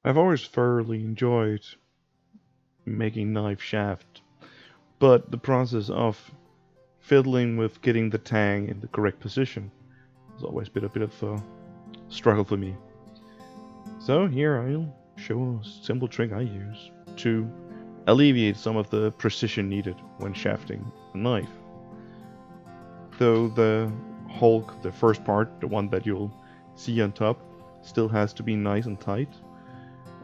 I've always thoroughly enjoyed making knife shaft, but the process of fiddling with getting the tang in the correct position has always been a bit of a struggle for me. So here I'll show a simple trick I use to alleviate some of the precision needed when shafting a knife. Though the hulk, the first part, the one that you'll see on top, still has to be nice and tight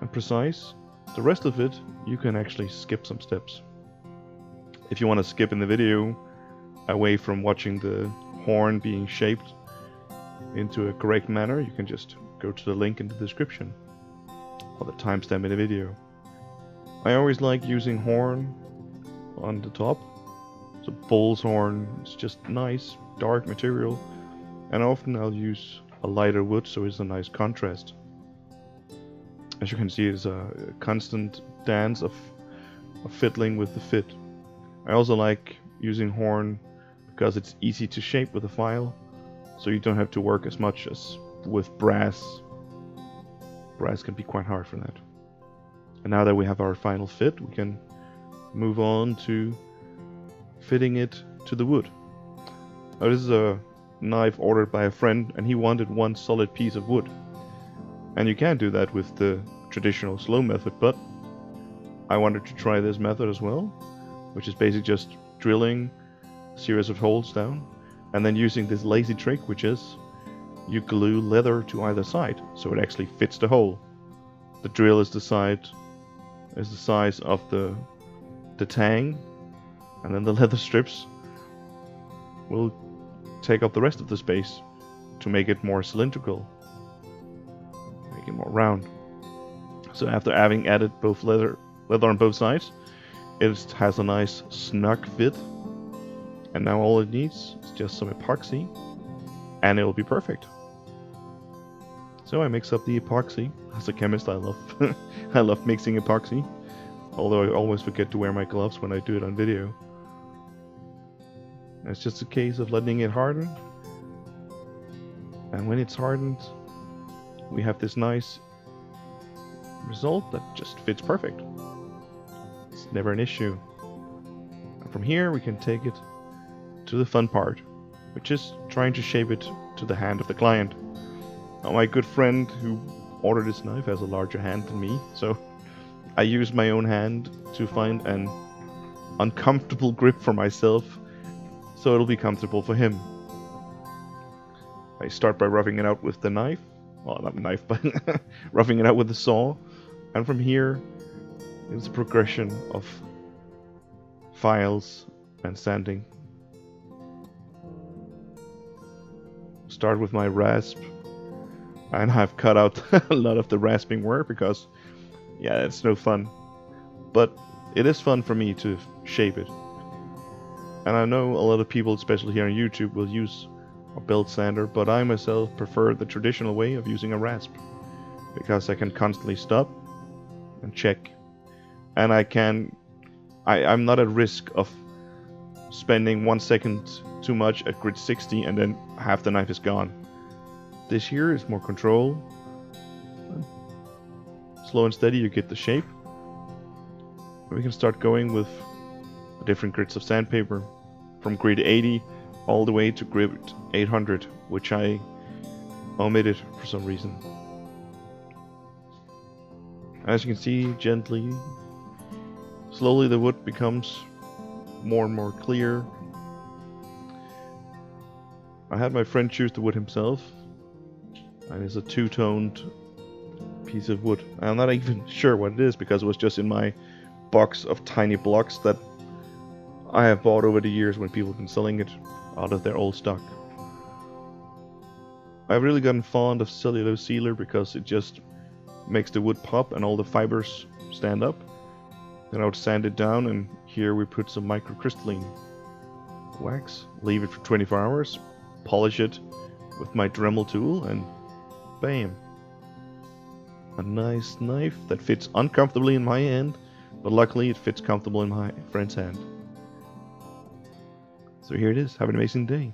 and precise, the rest of it you can actually skip some steps. If you want to skip in the video away from watching the horn being shaped into a correct manner, you can just go to the link in the description or the timestamp in the video. I always like using horn on the top. So bull's horn is just nice, dark material, and often I'll use a lighter wood so it's a nice contrast. As you can see, it's a constant dance of fiddling with the fit. I also like using horn because it's easy to shape with a file, so you don't have to work as much as with brass. Brass can be quite hard for that. And now that we have our final fit, we can move on to fitting it to the wood. Now this is a knife ordered by a friend, and he wanted one solid piece of wood. And you can do that with the traditional slow method, but I wanted to try this method as well, which is basically just drilling a series of holes down and then using this lazy trick, which is you glue leather to either side so it actually fits the hole. The drill is the size of the tang, and then the leather strips will take up the rest of the space to make it more cylindrical, make it more round. So after having added both leather on both sides, it has a nice snug fit, and now all it needs is just some epoxy and it'll be perfect. So I mix up the epoxy. As a chemist, I love I love mixing epoxy, although I always forget to wear my gloves when I do it on video. It's just a case of letting it harden, and when it's hardened, we have this nice result that just fits perfect. It's never an issue. And from here we can take it to the fun part, which is trying to shape it to the hand of the client. Now, my good friend who ordered this knife has a larger hand than me, so I use my own hand to find an uncomfortable grip for myself so it'll be comfortable for him. I start by roughing it out with the knife. Well, not the knife, but roughing it out with the saw. And from here, it's a progression of files and sanding. Start with my rasp. And I've cut out a lot of the rasping work because, yeah, it's no fun. But it is fun for me to shape it. And I know a lot of people, especially here on YouTube, will use a belt sander, but I myself prefer the traditional way of using a rasp because I can constantly stop and check, and I'm not at risk of spending 1 second too much at grit 60 and then half the knife is gone. This here is more control. Slow and steady, you get the shape. We can start going with different grits of sandpaper, from grit 80 all the way to grit 800, which I omitted for some reason. As you can see, gently, slowly the wood becomes more and more clear. I had my friend choose the wood himself, and it's a two-toned piece of wood. I'm not even sure what it is because it was just in my box of tiny blocks that I have bought over the years when people have been selling it out of their old stock. I've really gotten fond of cellulose sealer because it just makes the wood pop and all the fibers stand up. Then I would sand it down, and here we put some microcrystalline wax, leave it for 24 hours, polish it with my Dremel tool, and bam! A nice knife that fits uncomfortably in my hand, but luckily it fits comfortable in my friend's hand. So here it is. Have an amazing day.